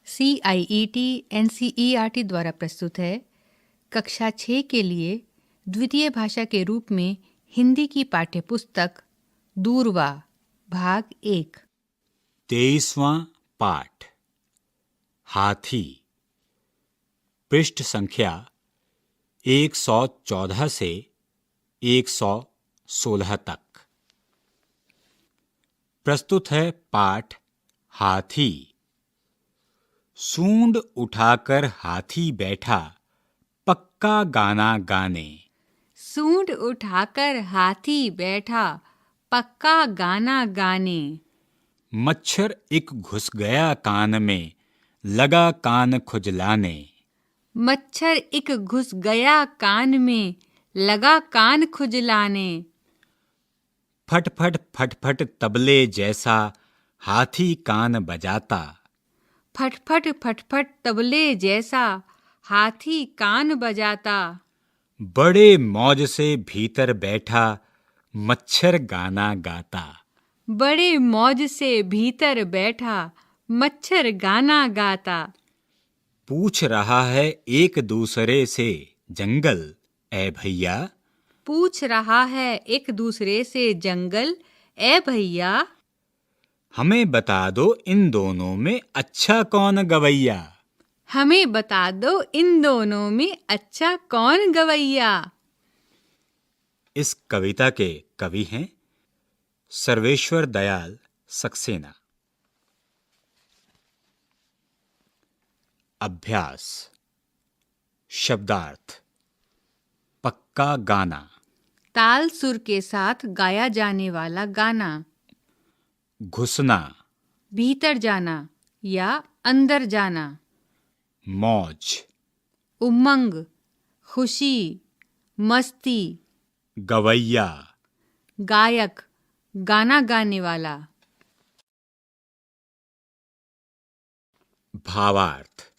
CIET NCERT द्वारा प्रस्तुत है कक्षा 6 के लिए द्वितीय भाषा के रूप में हिंदी की पाठ्यपुस्तक दूरवा भाग 1। 23वां पाठ हाथी। पृष्ठ संख्या 114 से 116 तक। प्रस्तुत है पाठ हाथी। सूंड उठाकर हाथी बैठा, पक्का गाना गाने। सूंड उठाकर हाथी बैठा, पक्का गाना गाने। मच्छर एक घुस गया कान में, लगा कान खुजलाने। मच्छर एक घुस गया कान में, लगा कान खुजलाने। फट फट फट फट तबले जैसा हाथी कान बजाता। फटफट फटफट तबले जैसा हाथी कान बजाता। बड़े मौज से भीतर बैठा, मच्छर गाना गाता। बड़े मौज से भीतर बैठा, मच्छर गाना गाता। पूछ रहा है एक दूसरे से जंगल, ए भैया। पूछ रहा है एक दूसरे से जंगल, ए भैया। हमें बता दो इन दोनों में अच्छा कौन गवैया। हमें बता दो इन दोनों में अच्छा कौन गवैया। इस कविता के कवि हैं सर्वेश्वर दयाल सक्सेना। अभ्यास। शब्दार्थ। पक्का गाना, ताल सुर के साथ गाया जाने वाला गाना। घुसना, भीतर जाना या अंदर जाना। मौज, उमंग, खुशी, मस्ती। गवैया, गायक, गाना गाने वाला। भावार्थ।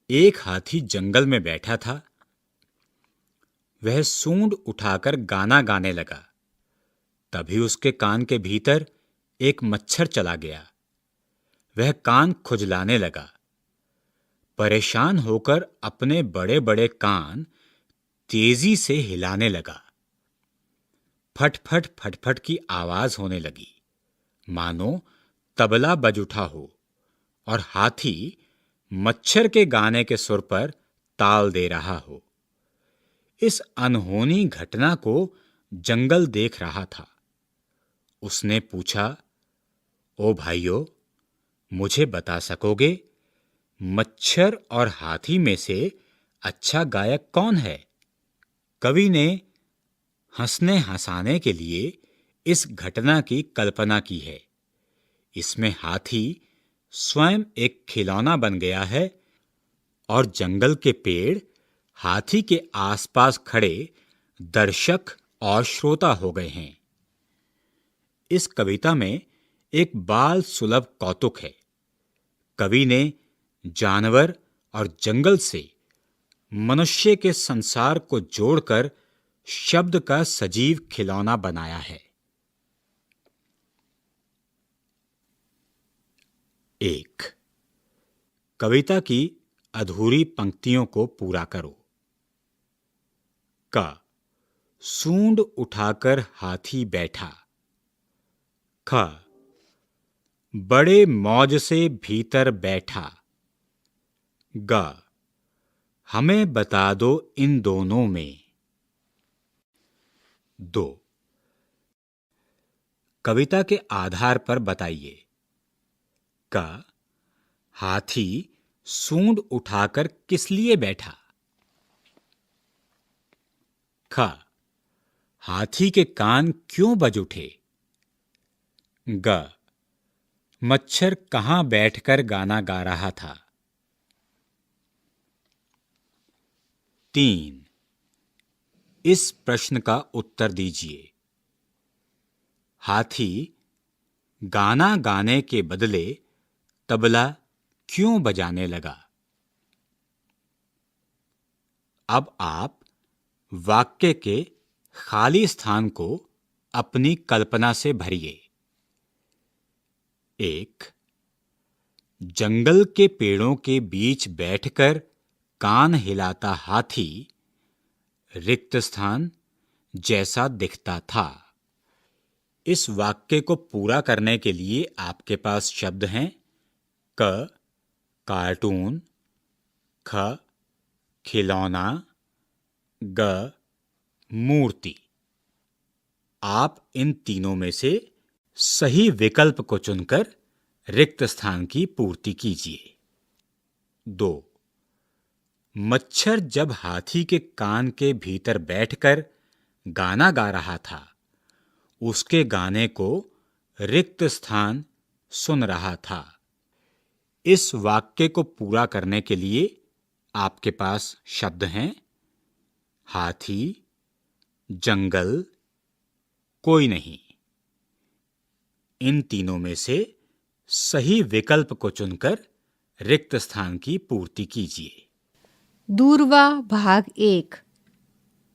एक हाथी जंगल में बैठा था। वह सूंड उठाकर गाना गाने लगा। तभी उसके कान के भीतर एक मच्छर चला गया। वह कान खुजलाने लगा। परेशान होकर अपने बड़े बड़े कान तेजी से हिलाने लगा। फट फट फट की आवाज होने लगी, मानो तबला बज उठा हो और हाथी मच्छर के गाने के सुर पर ताल दे रहा हो। इस अनहोनी घटना को जंगल देख रहा था। उसने पूछा, ओ भाइयों, मुझे बता सकोगे मच्छर और हाथी में से अच्छा गायक कौन है? कवि ने हंसने हंसाने के लिए इस घटना की कल्पना की है। इसमें हाथी स्वयं एक खिलौना बन गया है और जंगल के पेड़ हाथी के आसपास खड़े दर्शक और श्रोता हो गए हैं। इस कविता में एक बाल सुलभ कौतुक है। कवि ने जानवर और जंगल से मनुष्य के संसार को जोड़कर शब्द का सजीव खिलौना बनाया है। 1. कविता की अधूरी पंक्तियों को पूरा करो। क. सूंड उठाकर हाथी बैठा। ख. बड़े मौज से भीतर बैठा। ग. हमें बता दो इन दोनों में। 2. कविता के आधार पर बताइए। क. हाथी सूंड उठाकर किस लिए बैठा? ख. हाथी के कान क्यों बज उठे? ग. मच्छर कहां बैठकर गाना गा रहा था? 3. इस प्रश्न का उत्तर दीजिए। हाथी गाना गाने के बदले तबला क्यों बजाने लगा? अब आप वाक्य के खाली स्थान को अपनी कल्पना से भरिए। 1. जंगल के पेड़ों के बीच बैठकर कान हिलाता हाथी रिक्त स्थान जैसा दिखता था। इस वाक्य को पूरा करने के लिए आपके पास शब्द हैं क कार्टून, ख खिलौना, ग मूर्ति। आप इन तीनों में से सही विकल्प को चुनकर रिक्त स्थान की पूर्ति कीजिए। 2. मच्छर जब हाथी के कान के भीतर बैठकर गाना गा रहा था, उसके गाने को रिक्त स्थान सुन रहा था। इस वाक्य को पूरा करने के लिए आपके पास शब्द हैं हाथी, जंगल, कोई नहीं। इन तीनों में से सही विकल्प को चुनकर रिक्त स्थान की पूर्ति कीजिए। दूरवा भाग 1।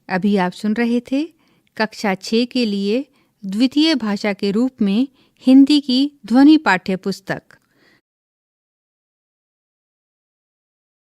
अभी आप सुन रहे थे कक्षा 6 के लिए द्वितीय भाषा के रूप में हिंदी की ध्वनि पाठ्य पुस्तक।